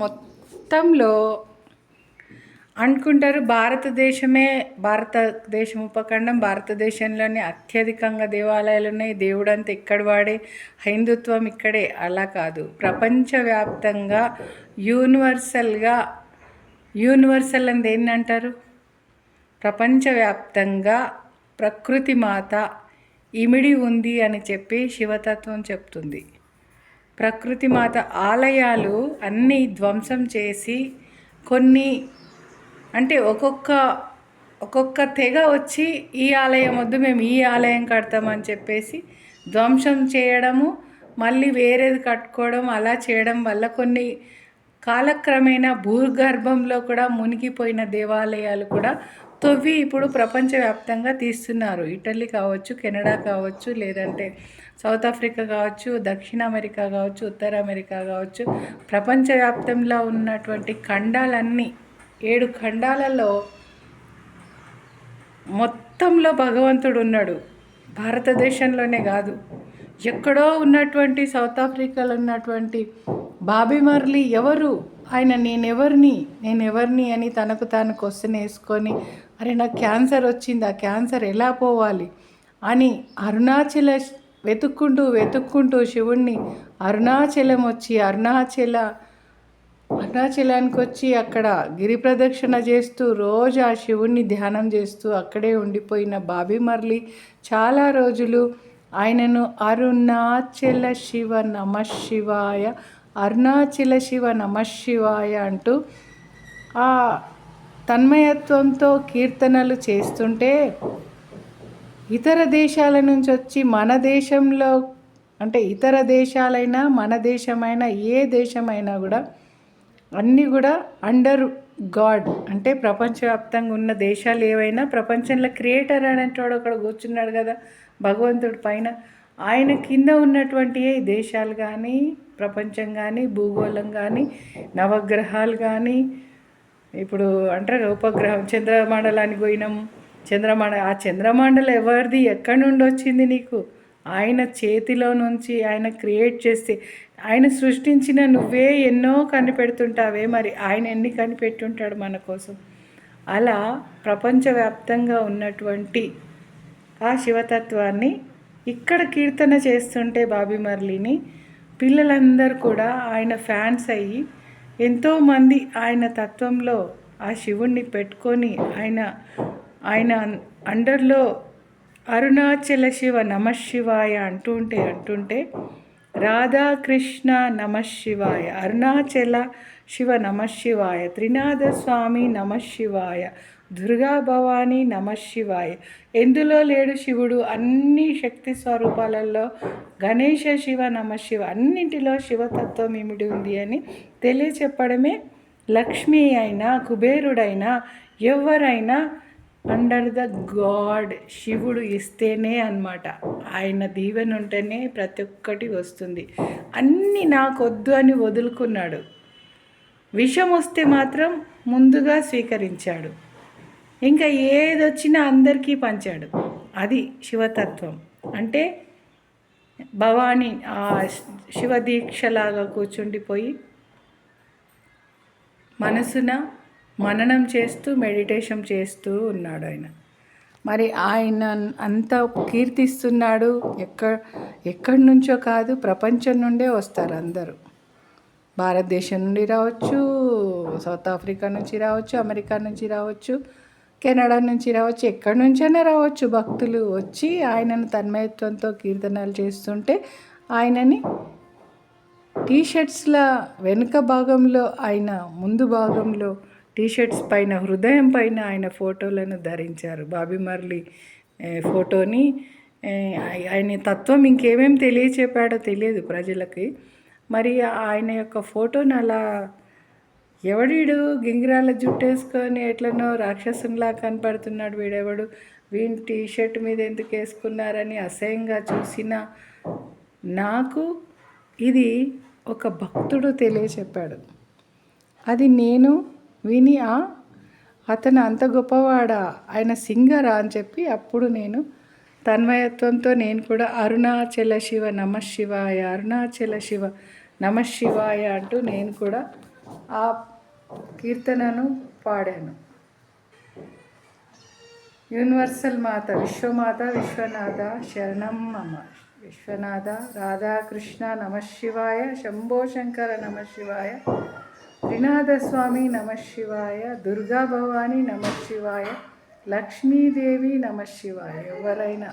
మొత్తంలో అనుకుంటారు భారతదేశం ఉపఖండం, భారతదేశంలోనే అత్యధికంగా దేవాలయాలు ఉన్నాయి, దేవుడంతా ఇక్కడ వాడే, హైందుత్వం ఇక్కడే. అలా కాదు, ప్రపంచవ్యాప్తంగా యూనివర్సల్ అని దేన్ని అంటారు? ప్రపంచవ్యాప్తంగా ప్రకృతి మాత ఇమిడి ఉంది అని చెప్పి శివతత్వం చెప్తుంది. ప్రకృతి మాత ఆలయాలు అన్నీ ధ్వంసం చేసి కొన్ని అంటే ఒక్కొక్క తెగ వచ్చి ఈ ఆలయం వద్దు, మేము ఈ ఆలయం కడతామని చెప్పేసి ధ్వంసం చేయడము, మళ్ళీ వేరేది కట్టుకోవడం, అలా చేయడం వల్ల కొన్ని కాలక్రమేణా భూగర్భంలో కూడా మునిగిపోయిన దేవాలయాలు కూడా తవ్వి ఇప్పుడు ప్రపంచవ్యాప్తంగా తీస్తున్నారు. ఇటలీ కావచ్చు, కెనడా కావచ్చు, లేదంటే సౌత్ ఆఫ్రికా కావచ్చు, దక్షిణ అమెరికా కావచ్చు, ఉత్తర అమెరికా కావచ్చు, ప్రపంచవ్యాప్తంలో ఉన్నటువంటి ఖండాలన్నీ 7 ఖండాలలో మొత్తంలో భగవంతుడు ఉన్నాడు. భారతదేశంలోనే కాదు, ఎక్కడో ఉన్నటువంటి సౌత్ ఆఫ్రికాలో ఉన్నటువంటి బాబీ మార్లీ ఎవరు, ఆయన నేనెవరిని అని తనకు తాను క్వశ్చన్ వేసుకొని, అరే నాకు క్యాన్సర్ వచ్చింది, ఆ క్యాన్సర్ ఎలా పోవాలి అని వెతుక్కుంటూ శివుణ్ణి అరుణాచలం వచ్చి అరుణాచలానికి వచ్చి అక్కడ గిరి ప్రదక్షిణ చేస్తూ రోజు ఆ శివుణ్ణి ధ్యానం చేస్తూ అక్కడే ఉండిపోయిన బాబీ మార్లీ చాలా రోజులు ఆయనను అరుణాచల శివ నమఃశివాయ, అరుణాచల శివ నమఃశివాయ అంటూ ఆ తన్మయత్వంతో కీర్తనలు చేస్తుంటే, ఇతర దేశాల నుంచి వచ్చి మన దేశంలో, అంటే ఇతర దేశాలైనా మన దేశమైనా ఏ దేశమైనా కూడా అన్నీ కూడా అండర్ గాడ్, అంటే ప్రపంచవ్యాప్తంగా ఉన్న దేశాలు ఏవైనా ప్రపంచంలో క్రియేటర్ అనేటోడు అక్కడ కూర్చున్నాడు కదా భగవంతుడి పైన, ఆయన కింద ఉన్నటువంటి దేశాలు కానీ, ప్రపంచం కానీ, భూగోళం కానీ, నవగ్రహాలు కానీ, ఇప్పుడు అంటారు ఉపగ్రహం చంద్రమండలానికి పోయినాం, ఆ చంద్రమండలం ఎవరిది, ఎక్కడి నుండి వచ్చింది నీకు? ఆయన చేతిలో నుంచి ఆయన క్రియేట్ చేస్తే, ఆయన సృష్టించిన నువ్వే ఎన్నో కనిపెడుతుంటావే, మరి ఆయన ఎన్ని కనిపెట్టుంటాడు మన కోసం? అలా ప్రపంచవ్యాప్తంగా ఉన్నటువంటి ఆ శివతత్వాన్ని ఇక్కడ కీర్తన చేస్తుంటే బాబీ మార్లీని పిల్లలందరూ కూడా ఆయన ఫ్యాన్స్ అయ్యి ఎంతోమంది ఆయన తత్వంలో ఆ శివుణ్ణి పెట్టుకొని ఆయన అండర్లో అరుణాచల శివ నమఃశివాయ అంటుంటే రాధాకృష్ణ నమఃశివాయ, అరుణాచల శివ నమఃశివాయ, త్రినాథ స్వామి నమఃశివాయ, దుర్గా భవానీ నమఃశివాయ. ఎందులో లేడు శివుడు? అన్ని శక్తి స్వరూపాలలో గణేశ శివ నమఃశివ, అన్నింటిలో శివతత్వం ఇమిడి ఉంది అని తెలియచెప్పడమే లక్ష్మీ అయినా కుబేరుడైనా ఎవరైనా అండర్ ద గాడ్ శివుడు ఇస్తేనే అన్నమాట. ఆయన దీవెన ఉంటేనే ప్రతి ఒక్కటి వస్తుంది. అన్నీ నాకొద్దు అని వదులుకున్నాడు. విషం వస్తే మాత్రం ముందుగా స్వీకరించాడు, ఇంకా ఏదొచ్చినా అందరికీ పంచాడు. అది శివతత్వం అంటే. భవానీ ఆ శివదీక్షలాగా కూర్చుండిపోయి మనసున మననం చేస్తూ మెడిటేషన్ చేస్తూ ఉన్నాడు ఆయన. మరి ఆయన అంత కీర్తిస్తున్నాడు. ఎక్కడి నుంచో కాదు, ప్రపంచం నుండే వస్తారు అందరూ. భారతదేశం నుండి రావచ్చు, సౌత్ ఆఫ్రికా నుంచి రావచ్చు, అమెరికా నుంచి రావచ్చు, కెనడా నుంచి రావచ్చు, ఎక్కడి నుంచైనా రావచ్చు. భక్తులు వచ్చి ఆయనను తన్మయత్వంతో కీర్తనలు చేస్తుంటే ఆయనని టీషర్ట్స్ల వెనుక భాగంలో, ఆయన ముందు భాగంలో టీషర్ట్స్ పైన, హృదయం పైన ఆయన ఫోటోలను ధరించారు. బాబీ మార్లీ ఫోటోని. ఆయన తత్వం ఇంకేమేమి తెలియచెప్పాడో తెలియదు ప్రజలకి. మరి ఆయన యొక్క ఫోటోని అలా ఎవడీడు గింగిరాల జుట్టేసుకొని ఎట్లనో రాక్షసునిలా కనపడుతున్నాడు, వీడెవడు, వీని టీషర్ట్ మీద ఎందుకు వేసుకున్నారని అసహ్యంగా చూసిన నాకు ఇది ఒక భక్తుడు తెలియచెప్పాడు. అది నేను విని అతను అంత గొప్పవాడా, ఆయన సింగరా అని చెప్పి అప్పుడు నేను తన్మయత్వంతో నేను కూడా అరుణాచల శివ నమఃశివాయ, అరుణాచల శివ నమఃశివాయ అంటూ నేను కూడా ఆ కీర్తనను పాడాను. యూనివర్సల్ మాత, విశ్వమాత, విశ్వనాథ శరణం మమ. విశ్వనాథ, రాధాకృష్ణ నమశివాయ, శంభో శంకర నమశివాయ, త్రినాథస్వామి నమశివాయ, దుర్గా భవాని నమశివాయ, లక్ష్మీదేవి నమశివాయ. ఎవరైనా